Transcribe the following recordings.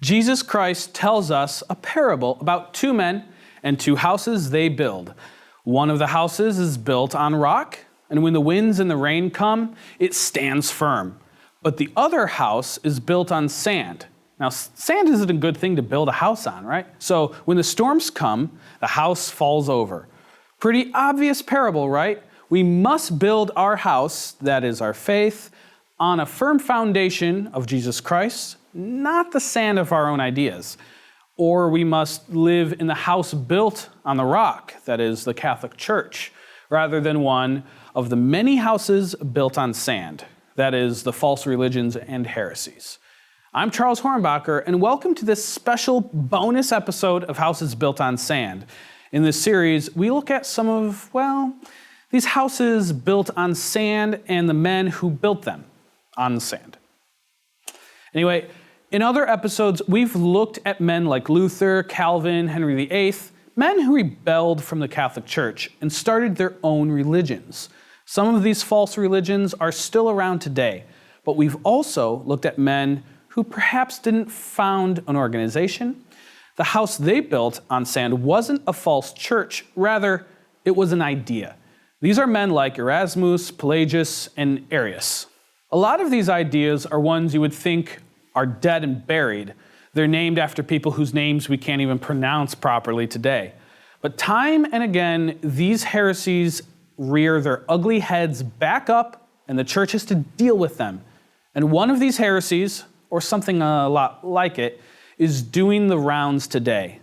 Jesus Christ tells us a parable about two men and two houses they build. One of the houses is built on rock, and when the winds and the rain come, it stands firm. But the other house is built on sand. Now, sand isn't a good thing to build a house on, right? So when the storms come, the house falls over. Pretty obvious parable, right? We must build our house, that is our faith, on a firm foundation of Jesus Christ, not the sand of our own ideas. Or we must live in the house built on the rock, that is the Catholic Church, rather than one of the many houses built on sand, that is the false religions and heresies. I'm Charles Hornbacher, and welcome to this special bonus episode of Houses Built on Sand. In this series, we look at some of, these houses built on sand and the men who built them on sand. Anyway, in other episodes, we've looked at men like Luther, Calvin, Henry VIII, men who rebelled from the Catholic Church and started their own religions. Some of these false religions are still around today, but we've also looked at men who perhaps didn't found an organization. The house they built on sand wasn't a false church, rather, it was an idea. These are men like Erasmus, Pelagius, and Arius. A lot of these ideas are ones you would think are dead and buried. They're named after people whose names we can't even pronounce properly today. But time and again, these heresies rear their ugly heads back up, and the church has to deal with them. And one of these heresies, or something a lot like it, is doing the rounds today.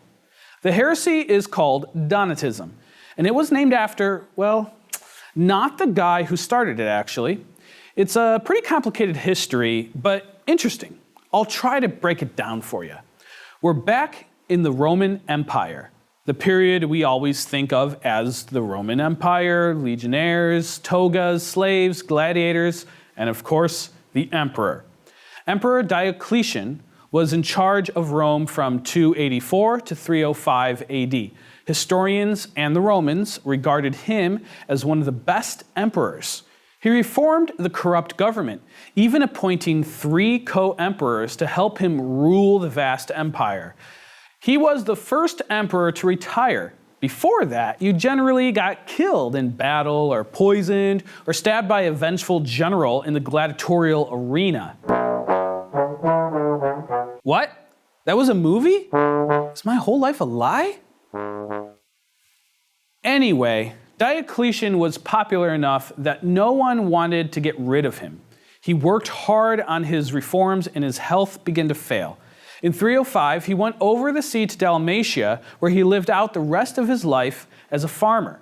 The heresy is called Donatism, and it was named after, not the guy who started it, actually. It's a pretty complicated history, but interesting. I'll try to break it down for you. We're back in the Roman Empire, the period we always think of as the Roman Empire, legionnaires, togas, slaves, gladiators, and of course, the emperor. Emperor Diocletian was in charge of Rome from 284 to 305 AD. Historians and the Romans regarded him as one of the best emperors. He reformed the corrupt government, even appointing 3 co-emperors to help him rule the vast empire. He was the first emperor to retire. Before that, you generally got killed in battle or poisoned or stabbed by a vengeful general in the gladiatorial arena. What? That was a movie? Is my whole life a lie? Anyway, Diocletian was popular enough that no one wanted to get rid of him. He worked hard on his reforms and his health began to fail. In 305, he went over the sea to Dalmatia, where he lived out the rest of his life as a farmer.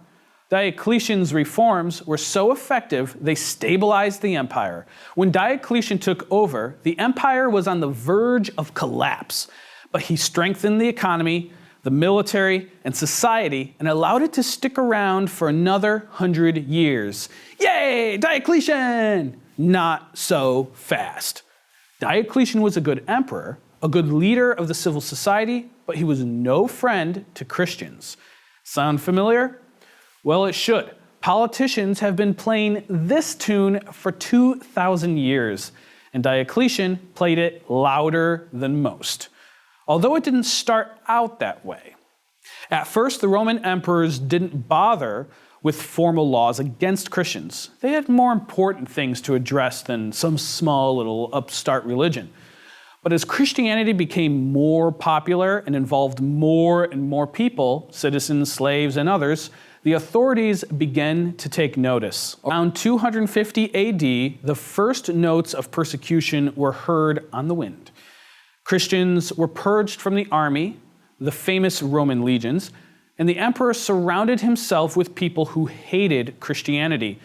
Diocletian's reforms were so effective, they stabilized the empire. When Diocletian took over, the empire was on the verge of collapse, but he strengthened the economy, the military, and society, and allowed it to stick around for another 100 years. Yay, Diocletian! Not so fast. Diocletian was a good emperor, a good leader of the civil society, but he was no friend to Christians. Sound familiar? Well, it should. Politicians have been playing this tune for 2,000 years, and Diocletian played it louder than most. Although it didn't start out that way. At first, the Roman emperors didn't bother with formal laws against Christians. They had more important things to address than some small little upstart religion. But as Christianity became more popular and involved more and more people, citizens, slaves, and others, the authorities began to take notice. Around 250 AD, the first notes of persecution were heard on the wind. Christians were purged from the army, the famous Roman legions, and the emperor surrounded himself with people who hated Christianity.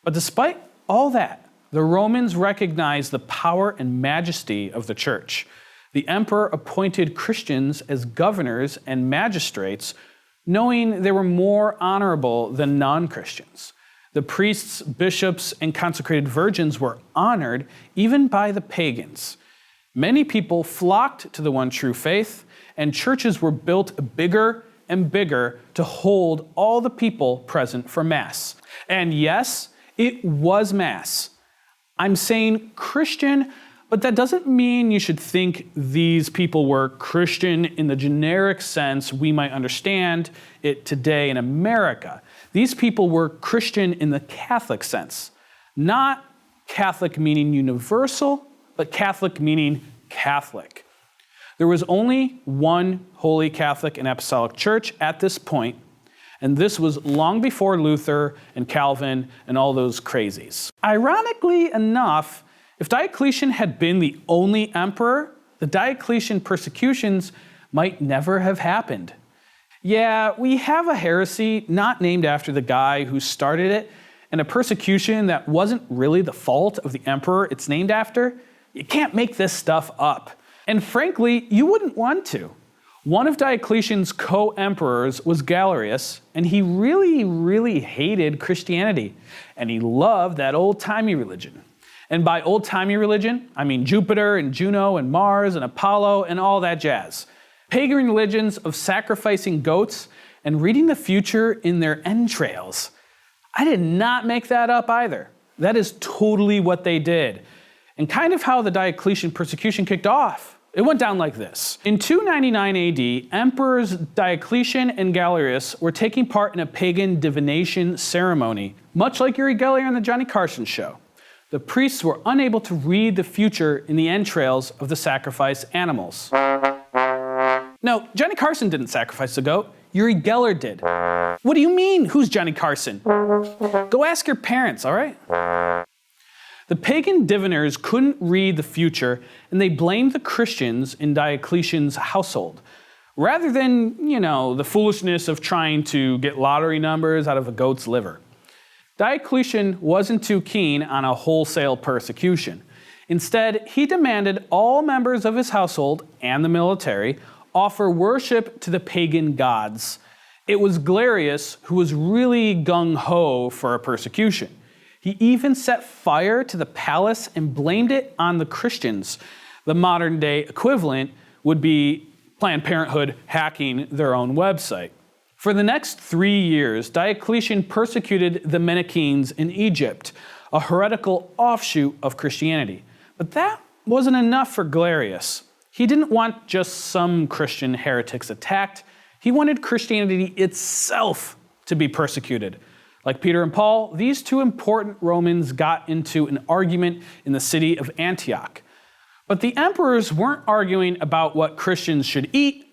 But despite all that, the Romans recognized the power and majesty of the church. The emperor appointed Christians as governors and magistrates, knowing they were more honorable than non-Christians. The priests, bishops, and consecrated virgins were honored even by the pagans. Many people flocked to the one true faith, and churches were built bigger and bigger to hold all the people present for Mass. And yes, it was Mass. I'm saying Christian, But that doesn't mean you should think these people were Christian in the generic sense we might understand it today in America. These people were Christian in the Catholic sense. Not Catholic meaning universal, but Catholic meaning Catholic. There was only one Holy Catholic and Apostolic Church at this point, and this was long before Luther and Calvin and all those crazies. Ironically enough, if Diocletian had been the only emperor, the Diocletian persecutions might never have happened. Yeah, we have a heresy not named after the guy who started it, and a persecution that wasn't really the fault of the emperor it's named after. You can't make this stuff up. And frankly, you wouldn't want to. One of Diocletian's co-emperors was Galerius, and he really hated Christianity, and he loved that old-timey religion. And by old-timey religion, I mean Jupiter and Juno and Mars and Apollo and all that jazz. Pagan religions of sacrificing goats and reading the future in their entrails. I did not make that up either. That is totally what they did. And kind of how the Diocletian persecution kicked off. It went down like this. In 299 AD, Emperors Diocletian and Galerius were taking part in a pagan divination ceremony, much like Uri Geller on the Johnny Carson show. The priests were unable to read the future in the entrails of the sacrificed animals. No, Johnny Carson didn't sacrifice the goat. Uri Geller did. What do you mean, who's Johnny Carson? Go ask your parents, all right? The pagan diviners couldn't read the future, and they blamed the Christians in Diocletian's household. Rather than, the foolishness of trying to get lottery numbers out of a goat's liver. Diocletian wasn't too keen on a wholesale persecution. Instead, he demanded all members of his household and the military offer worship to the pagan gods. It was Galerius who was really gung-ho for a persecution. He even set fire to the palace and blamed it on the Christians. The modern-day equivalent would be Planned Parenthood hacking their own website. For the next 3 years, Diocletian persecuted the Manichaeans in Egypt, a heretical offshoot of Christianity. But that wasn't enough for Galerius. He didn't want just some Christian heretics attacked. He wanted Christianity itself to be persecuted. Like Peter and Paul, these two important Romans got into an argument in the city of Antioch. But the emperors weren't arguing about what Christians should eat,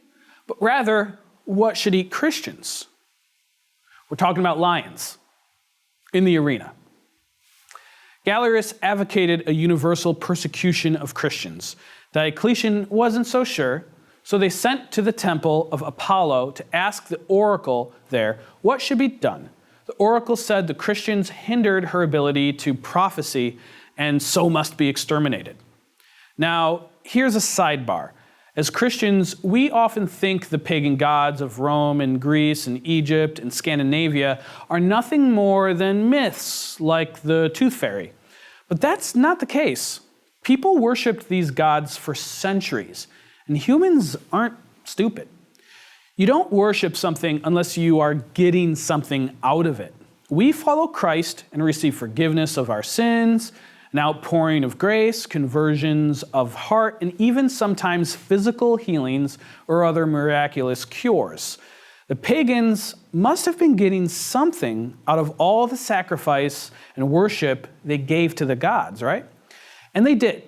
but rather what should eat Christians. We're talking about lions in the arena. Galerius advocated a universal persecution of Christians. Diocletian wasn't so sure, so they sent to the temple of Apollo to ask the oracle there what should be done. The oracle said the Christians hindered her ability to prophecy and so must be exterminated. Now, here's a sidebar. As Christians, we often think the pagan gods of Rome and Greece and Egypt and Scandinavia are nothing more than myths like the Tooth Fairy. But that's not the case. People worshipped these gods for centuries, and humans aren't stupid. You don't worship something unless you are getting something out of it. We follow Christ and receive forgiveness of our sins, an outpouring of grace, conversions of heart, and even sometimes physical healings or other miraculous cures. The pagans must have been getting something out of all the sacrifice and worship they gave to the gods, right? And they did.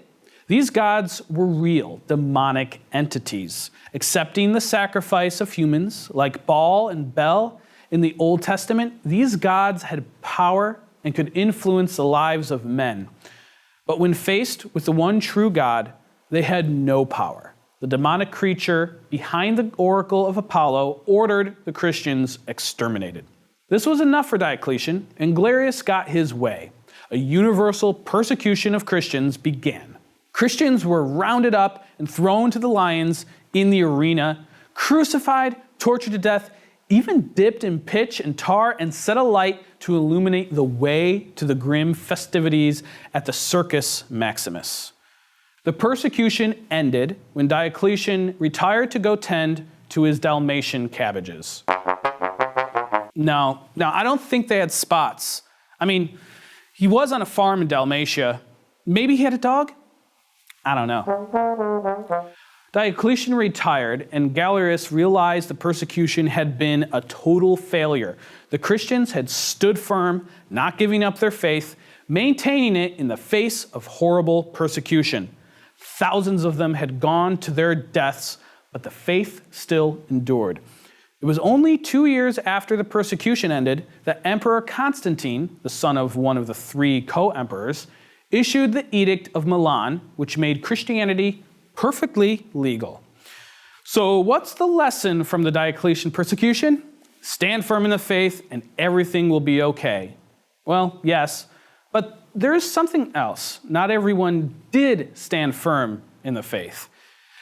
These gods were real, demonic entities, accepting the sacrifice of humans like Baal and Bel. In the Old Testament, these gods had power and could influence the lives of men. But when faced with the one true God, they had no power. The demonic creature behind the oracle of Apollo ordered the Christians exterminated. This was enough for Diocletian, and Galerius got his way. A universal persecution of Christians began. Christians were rounded up and thrown to the lions in the arena, crucified, tortured to death, even dipped in pitch and tar and set alight to illuminate the way to the grim festivities at the Circus Maximus. The persecution ended when Diocletian retired to go tend to his Dalmatian cabbages. No, I don't think they had spots. I mean, he was on a farm in Dalmatia. Maybe he had a dog? I don't know. Diocletian retired, and Galerius realized the persecution had been a total failure. The Christians had stood firm, not giving up their faith, maintaining it in the face of horrible persecution. Thousands of them had gone to their deaths, but the faith still endured. It was only 2 years after the persecution ended that Emperor Constantine, the son of one of the 3 co-emperors, issued the Edict of Milan, which made Christianity perfectly legal. So what's the lesson from the Diocletian persecution? Stand firm in the faith and everything will be okay. Well, yes, but there is something else. Not everyone did stand firm in the faith.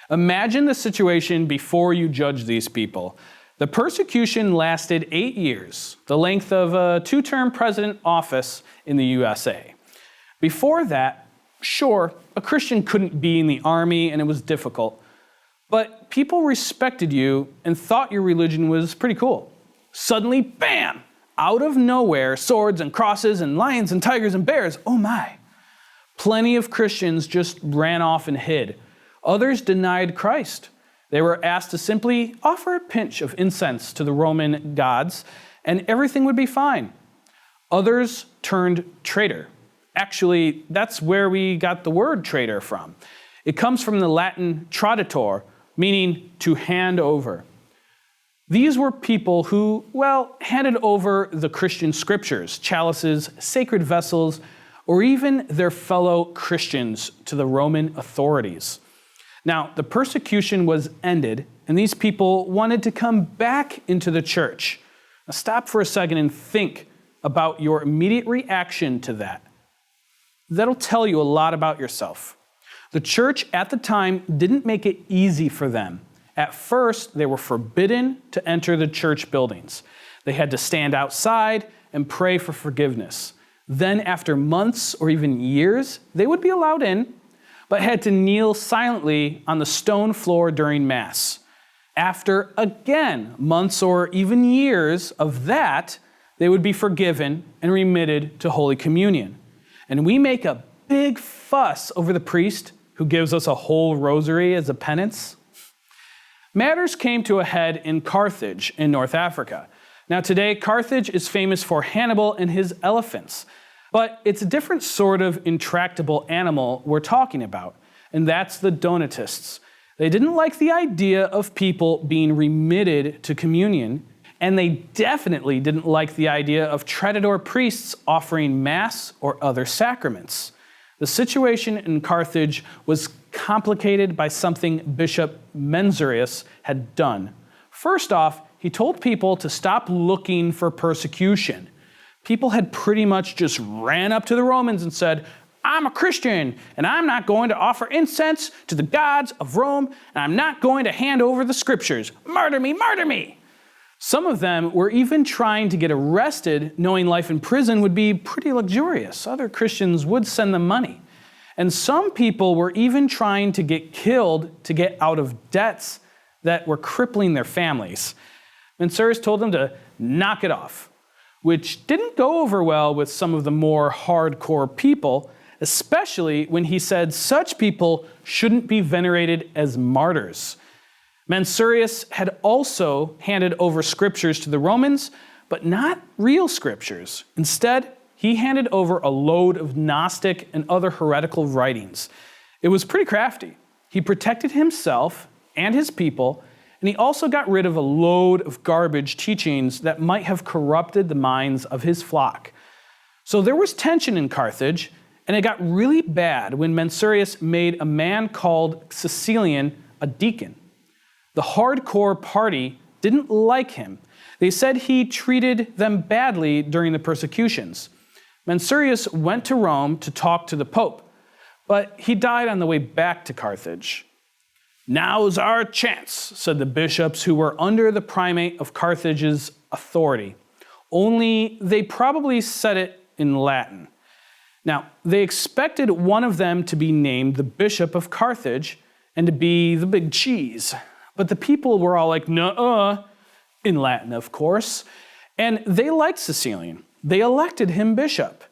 Imagine the situation before you judge these people. The persecution lasted 8 years, the length of a 2-term president office in the USA. Before that, sure, a Christian couldn't be in the army and it was difficult, but people respected you and thought your religion was pretty cool. Suddenly, bam! Out of nowhere, swords and crosses and lions and tigers and bears, oh my. Plenty of Christians just ran off and hid. Others denied Christ. They were asked to simply offer a pinch of incense to the Roman gods and everything would be fine. Others turned traitor. Actually, that's where we got the word traitor from. It comes from the Latin traditor, meaning to hand over. These were people who, handed over the Christian scriptures, chalices, sacred vessels, or even their fellow Christians to the Roman authorities. Now, the persecution was ended, and these people wanted to come back into the church. Now, stop for a second and think about your immediate reaction to that. That'll tell you a lot about yourself. The church at the time didn't make it easy for them. At first, they were forbidden to enter the church buildings. They had to stand outside and pray for forgiveness. Then, after months or even years, they would be allowed in, but had to kneel silently on the stone floor during Mass. After, again, months or even years of that, they would be forgiven and remitted to Holy Communion. And we make a big fuss over the priest who gives us a whole rosary as a penance. Matters came to a head in Carthage in North Africa. Now today, Carthage is famous for Hannibal and his elephants, but it's a different sort of intractable animal we're talking about, and that's the Donatists. They didn't like the idea of people being remitted to communion, and they definitely didn't like the idea of traditor priests offering Mass or other sacraments. The situation in Carthage was complicated by something Bishop Mensurius had done. First off, he told people to stop looking for persecution. People had pretty much just ran up to the Romans and said, I'm a Christian, and I'm not going to offer incense to the gods of Rome, and I'm not going to hand over the scriptures. Murder me, murder me! Some of them were even trying to get arrested, knowing life in prison would be pretty luxurious. Other Christians would send them money. And some people were even trying to get killed to get out of debts that were crippling their families. Mensurius told them to knock it off, which didn't go over well with some of the more hardcore people, especially when he said such people shouldn't be venerated as martyrs. Mensurius had also handed over scriptures to the Romans, but not real scriptures. Instead, he handed over a load of Gnostic and other heretical writings. It was pretty crafty. He protected himself and his people, and he also got rid of a load of garbage teachings that might have corrupted the minds of his flock. So there was tension in Carthage, and it got really bad when Mensurius made a man called Caecilian a deacon. The hardcore party didn't like him. They said he treated them badly during the persecutions. Mensurius went to Rome to talk to the Pope, but he died on the way back to Carthage. Now's our chance, said the bishops who were under the primate of Carthage's authority. Only they probably said it in Latin. Now, they expected one of them to be named the Bishop of Carthage and to be the big cheese. But the people were all like, nuh-uh, in Latin, of course. And they liked Caecilian. They elected him bishop.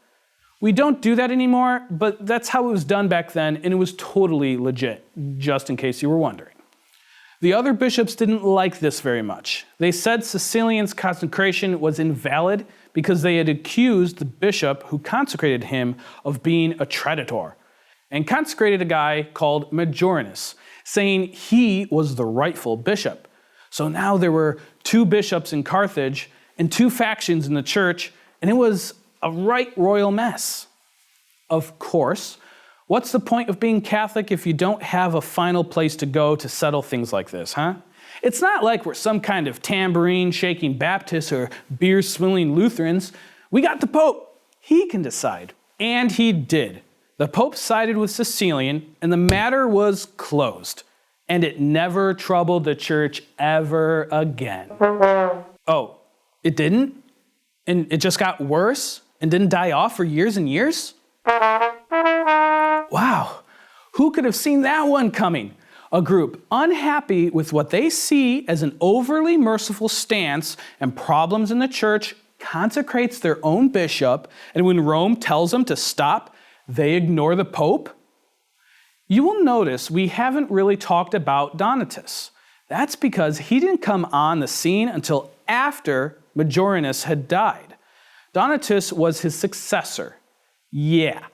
We don't do that anymore, but that's how it was done back then, and it was totally legit, just in case you were wondering. The other bishops didn't like this very much. They said Cecilian's consecration was invalid because they had accused the bishop who consecrated him of being a traitor, and consecrated a guy called Majorinus, saying he was the rightful bishop. So now there were two bishops in Carthage and two factions in the church, and it was a right royal mess. Of course, what's the point of being Catholic if you don't have a final place to go to settle things like this, huh? It's not like we're some kind of tambourine-shaking Baptists or beer-swilling Lutherans. We got the Pope. He can decide. And he did. The Pope sided with Cecilian, and the matter was closed. And it never troubled the church ever again. Oh, it didn't? And it just got worse and didn't die off for years and years? Wow, who could have seen that one coming? A group unhappy with what they see as an overly merciful stance and problems in the church consecrates their own bishop, and when Rome tells them to stop, they ignore the Pope? You will notice we haven't really talked about Donatus. That's because he didn't come on the scene until after Majorinus had died. Donatus was his successor. Yeah,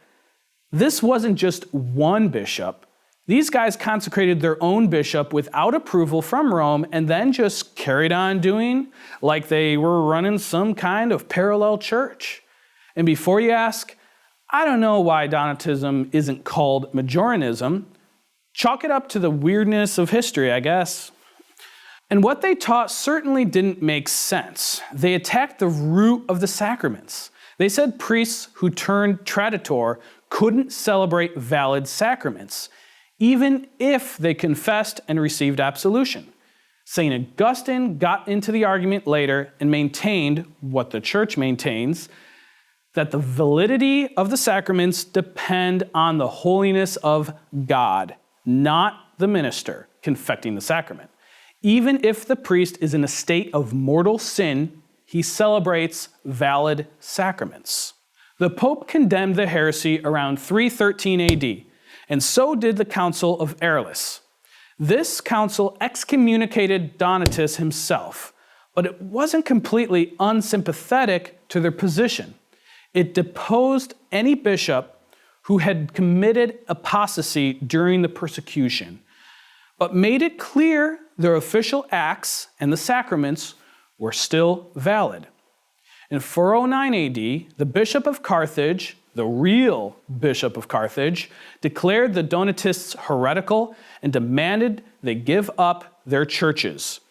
this wasn't just one bishop. These guys consecrated their own bishop without approval from Rome and then just carried on doing like they were running some kind of parallel church. And before you ask, I don't know why Donatism isn't called Majorinism. Chalk it up to the weirdness of history, I guess. And what they taught certainly didn't make sense. They attacked the root of the sacraments. They said priests who turned traditor couldn't celebrate valid sacraments, even if they confessed and received absolution. St. Augustine got into the argument later and maintained what the church maintains, that the validity of the sacraments depend on the holiness of God, not the minister confecting the sacrament. Even if the priest is in a state of mortal sin, he celebrates valid sacraments. The Pope condemned the heresy around 313 AD, and so did the Council of Arles. This council excommunicated Donatus himself, but it wasn't completely unsympathetic to their position. It deposed any bishop who had committed apostasy during the persecution, but made it clear their official acts and the sacraments were still valid. In 409 AD, the Bishop of Carthage, the real Bishop of Carthage, declared the Donatists heretical and demanded they give up their churches.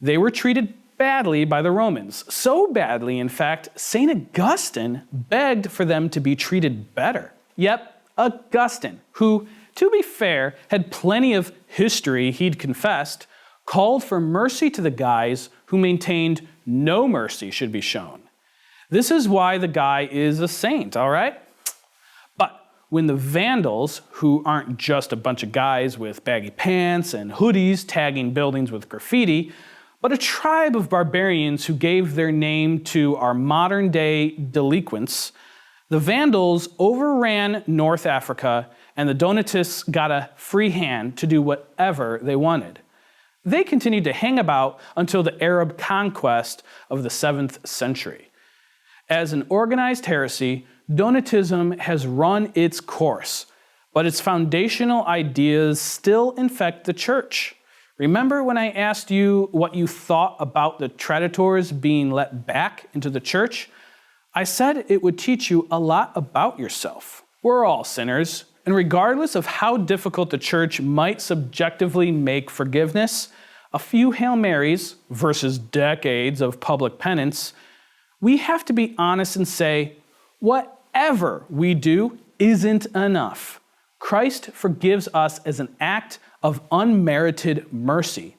They were treated badly by the Romans, so badly, in fact, St. Augustine begged for them to be treated better. Yep, Augustine, who, to be fair, had plenty of history he'd confessed, called for mercy to the guys who maintained no mercy should be shown. This is why the guy is a saint, all right? But when the Vandals, who aren't just a bunch of guys with baggy pants and hoodies tagging buildings with graffiti, but a tribe of barbarians who gave their name to our modern-day delinquents, the Vandals overran North Africa, and the Donatists got a free hand to do whatever they wanted. They continued to hang about until the Arab conquest of the 7th century. As an organized heresy, Donatism has run its course, but its foundational ideas still infect the church. Remember when I asked you what you thought about the traditors being let back into the church? I said it would teach you a lot about yourself. We're all sinners, and regardless of how difficult the church might subjectively make forgiveness, a few Hail Marys versus decades of public penance, we have to be honest and say, whatever we do isn't enough. Christ forgives us as an act of unmerited mercy.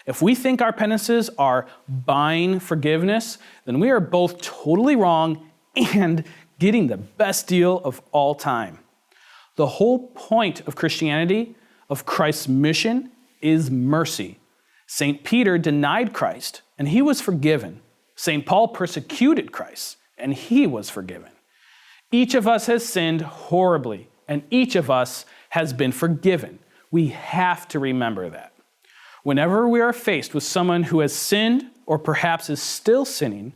If we think our penances are buying forgiveness, then we are both totally wrong and getting the best deal of all time. The whole point of Christianity, of Christ's mission, is mercy. St. Peter denied Christ, and he was forgiven. St. Paul persecuted Christ, and he was forgiven. Each of us has sinned horribly, and each of us has been forgiven. We have to remember that. Whenever we are faced with someone who has sinned or perhaps is still sinning,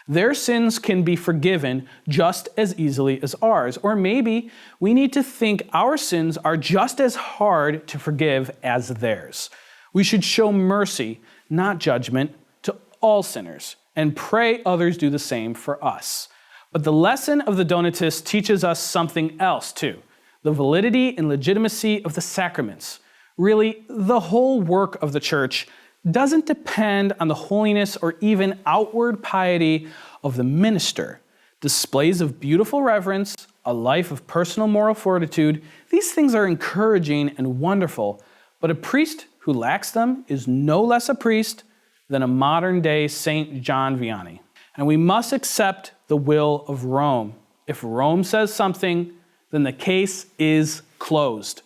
their sins can be forgiven just as easily as ours. Or maybe we need to think our sins are just as hard to forgive as theirs. We should show mercy, not judgment, to all sinners and pray others do the same for us. But the lesson of the Donatists teaches us something else too, the validity and legitimacy of the sacraments. Really, the whole work of the church doesn't depend on the holiness or even outward piety of the minister. Displays of beautiful reverence, a life of personal moral fortitude, these things are encouraging and wonderful, but a priest who lacks them is no less a priest than a modern-day St. John Vianney. And we must accept the will of Rome. If Rome says something, then the case is closed.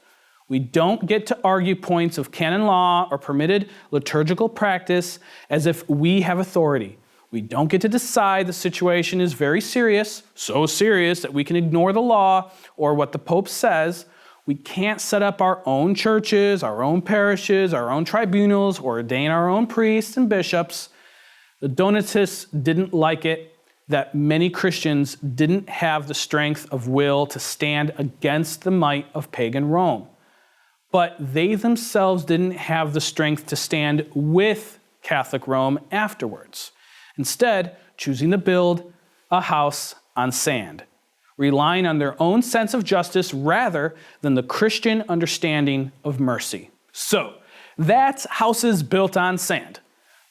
We don't get to argue points of canon law or permitted liturgical practice as if we have authority. We don't get to decide the situation is very serious, so serious that we can ignore the law or what the Pope says. We can't set up our own churches, our own parishes, our own tribunals, or ordain our own priests and bishops. The Donatists didn't like it that many Christians didn't have the strength of will to stand against the might of pagan Rome. But they themselves didn't have the strength to stand with Catholic Rome afterwards, instead choosing to build a house on sand, relying on their own sense of justice rather than the Christian understanding of mercy. So, that's Houses Built on Sand.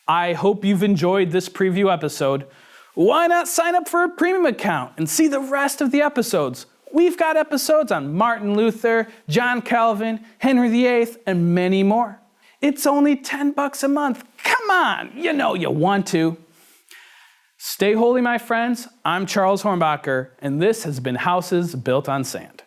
I hope you've enjoyed this preview episode. Why not sign up for a premium account and see the rest of the episodes? We've got episodes on Martin Luther, John Calvin, Henry VIII, and many more. It's only $10 a month. Come on, you know you want to. Stay holy, my friends. I'm Charles Hornbacher, and this has been Houses Built on Sand.